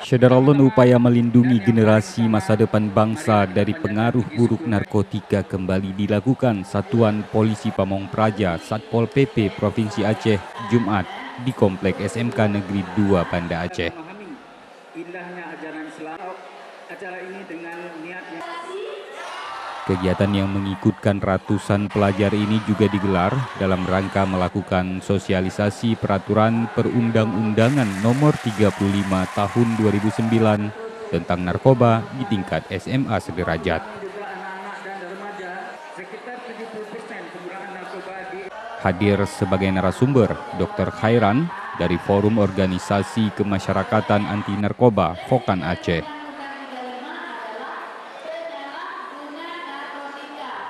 Syederalun upaya melindungi generasi masa depan bangsa dari pengaruh buruk narkotika kembali dilakukan Satuan Polisi Pamong Praja Satpol PP Provinsi Aceh Jumat di Komplek SMK Negeri 2 Banda Aceh. Kegiatan yang mengikutkan ratusan pelajar ini juga digelar dalam rangka melakukan sosialisasi peraturan perundang-undangan nomor 35 tahun 2009 tentang narkoba di tingkat SMA sederajat. Hadir sebagai narasumber Dr. Khairan dari Forum Organisasi Kemasyarakatan Anti Narkoba Fokan Aceh.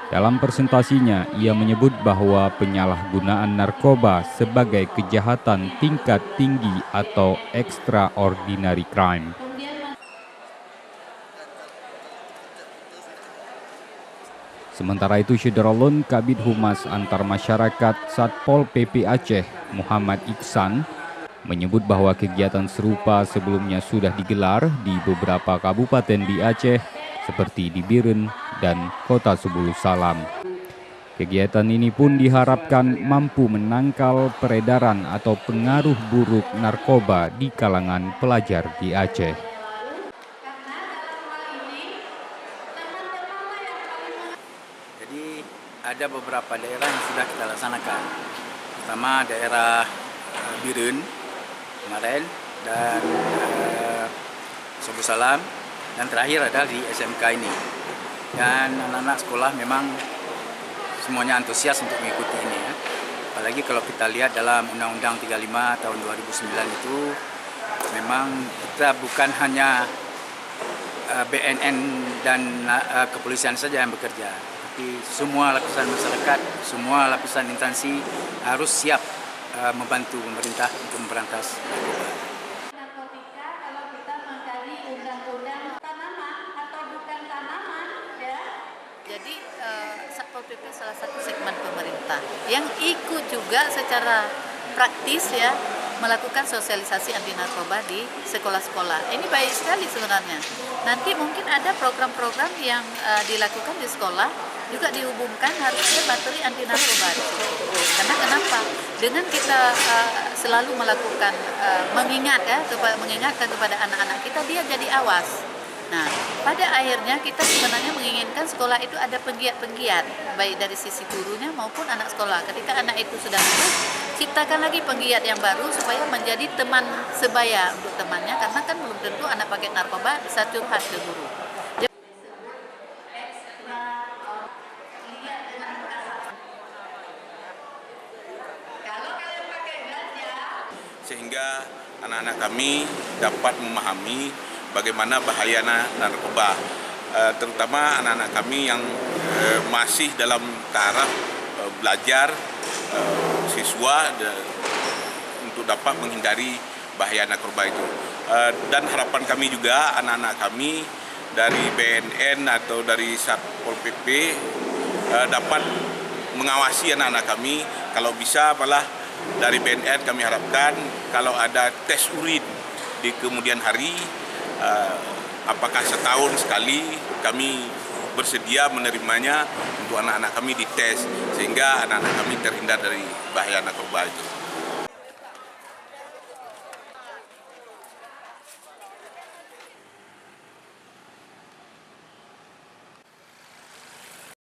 Dalam presentasinya, ia menyebut bahwa penyalahgunaan narkoba sebagai kejahatan tingkat tinggi atau extraordinary crime. Sementara itu, Syederalun Kabid Humas Antar Masyarakat Satpol PP Aceh Muhammad Iksan menyebut bahwa kegiatan serupa sebelumnya sudah digelar di beberapa kabupaten di Aceh seperti di Biren dan Kota Sebulu Salam. Kegiatan ini pun diharapkan mampu menangkal peredaran atau pengaruh buruk narkoba di kalangan pelajar di Aceh. Jadi ada beberapa daerah yang sudah kita laksanakan. Pertama daerah Biren kemarin dan Sebulu Salam, dan terakhir adalah di SMK ini. Dan anak-anak sekolah memang semuanya antusias untuk mengikuti ini ya. Apalagi kalau kita lihat dalam Undang-Undang 35 tahun 2009 itu memang kita bukan hanya BNN dan kepolisian saja yang bekerja, tapi semua lapisan masyarakat, semua lapisan instansi harus siap membantu pemerintah untuk memberantas narkoba. Jadi Satpol PP salah satu segmen pemerintah yang ikut juga secara praktis ya melakukan sosialisasi anti narkoba di sekolah-sekolah. Ini baik sekali sebenarnya. Nanti mungkin ada program-program yang dilakukan di sekolah juga dihubungkan harusnya bateri anti narkoba. Karena kenapa? Dengan kita selalu melakukan mengingatkan kepada anak-anak kita, dia jadi awas. Nah, pada akhirnya kita sebenarnya menginginkan sekolah itu ada penggiat-penggiat, baik dari sisi gurunya maupun anak sekolah. Ketika anak itu sudah lulus, ciptakan lagi penggiat yang baru supaya menjadi teman sebaya untuk temannya, karena kan belum tentu anak pakai narkoba bisa curhat ke guru. Sehingga anak-anak kami dapat memahami bagaimana bahaya narkoba, terutama anak-anak kami yang masih dalam taraf belajar, siswa untuk dapat menghindari bahaya narkoba itu. Dan harapan kami juga anak-anak kami dari BNN atau dari Satpol PP dapat mengawasi anak-anak kami. Kalau bisa malah dari BNN kami harapkan kalau ada tes urin di kemudian hari, apakah setahun sekali kami bersedia menerimanya untuk anak-anak kami dites, sehingga anak-anak kami terhindar dari bahaya narkoba itu.